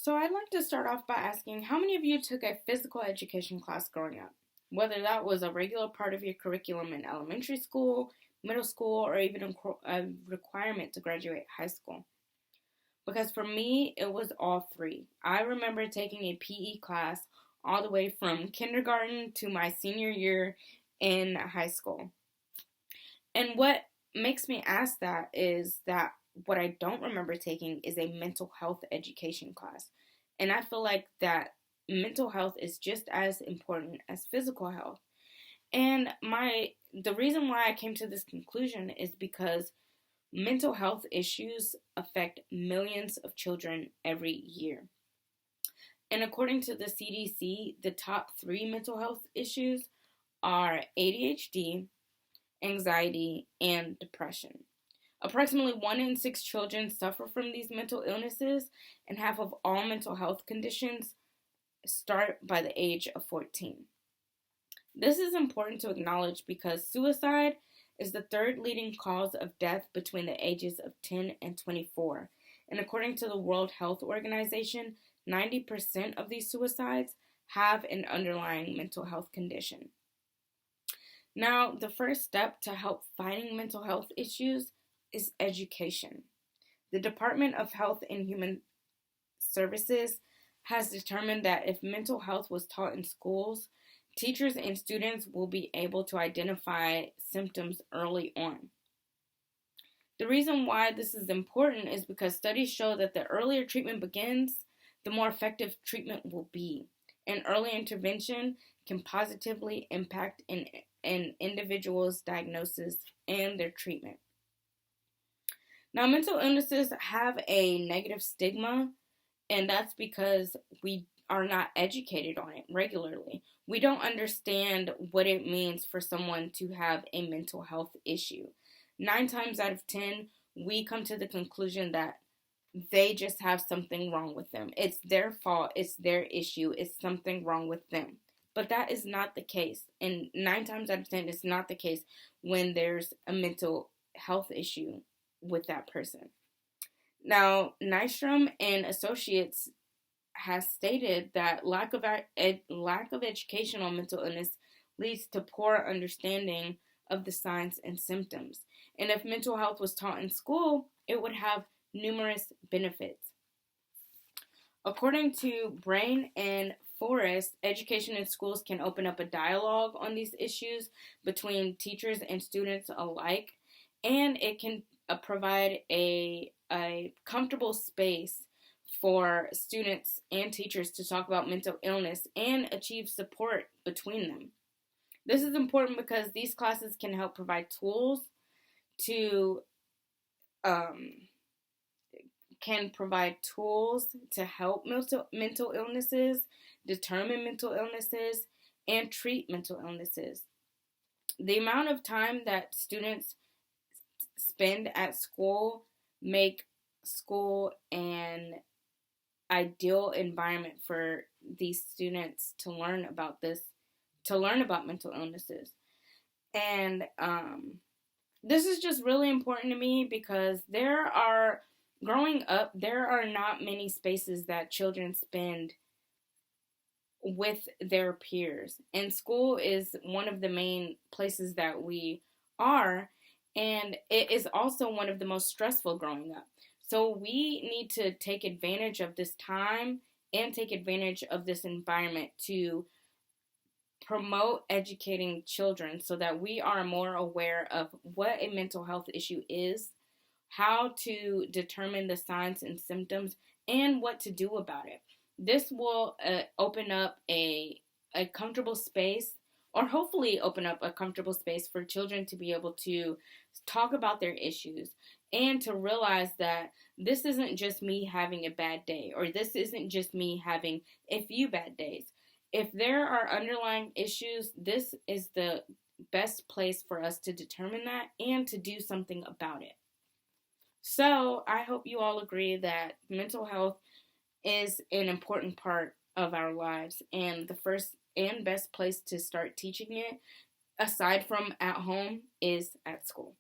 So I'd like to start off by asking how many of you took a physical education class growing up? Whether that was a regular part of your curriculum in elementary school, middle school, or even a requirement to graduate high school. Because for me, it was all three. I remember taking a PE class all the way from kindergarten to my senior year in high school. And what makes me ask that is that what I don't remember taking is a mental health education class. And I feel like that mental health is just as important as physical health. And the reason why I came to this conclusion is because mental health issues affect millions of children every year. And according to the CDC, the top three mental health issues are ADHD, anxiety, and depression. Approximately 1 in 6 children suffer from these mental illnesses, and half of all mental health conditions start by the age of 14. This is important to acknowledge because suicide is the third leading cause of death between the ages of 10 and 24. And according to the World Health Organization, 90% of these suicides have an underlying mental health condition. Now, the first step to help fighting mental health issues is education. The Department of Health and Human Services has determined that if mental health was taught in schools, teachers and students will be able to identify symptoms early on. The reason why this is important is because studies show that the earlier treatment begins, the more effective treatment will be. And early intervention can positively impact an individual's diagnosis and their treatment. Now, mental illnesses have a negative stigma, and that's because we are not educated on it regularly. We don't understand what it means for someone to have a mental health issue. 9 times out of 10, we come to the conclusion that they just have something wrong with them. It's their fault, it's their issue, it's something wrong with them. But that is not the case. And 9 times out of 10, it's not the case when there's a mental health issue with that person. Now, Nystrom and Associates has stated that lack of education on mental illness leads to poor understanding of the signs and symptoms. And if mental health was taught in school, it would have numerous benefits. According to Brain and Forrest, education in schools can open up a dialogue on these issues between teachers and students alike, and it can provide a comfortable space for students and teachers to talk about mental illness and achieve support between them. This is important because these classes can help provide tools to help mental illnesses, determine mental illnesses, and treat mental illnesses. The amount of time that students spend at school make school an ideal environment for these students to learn about mental illnesses. And this is just really important to me because growing up, there are not many spaces that children spend with their peers. And school is one of the main places that we are, and it is also one of the most stressful growing up. So we need to take advantage of this time and take advantage of this environment to promote educating children so that we are more aware of what a mental health issue is, how to determine the signs and symptoms, and what to do about it. This will open up a comfortable space, or hopefully open up a comfortable space for children to be able to talk about their issues and to realize that this isn't just me having a bad day, or this isn't just me having a few bad days. If there are underlying issues, this is the best place for us to determine that and to do something about it. So I hope you all agree that mental health is an important part of our lives, and the first and best place to start teaching it, aside from at home, is at school.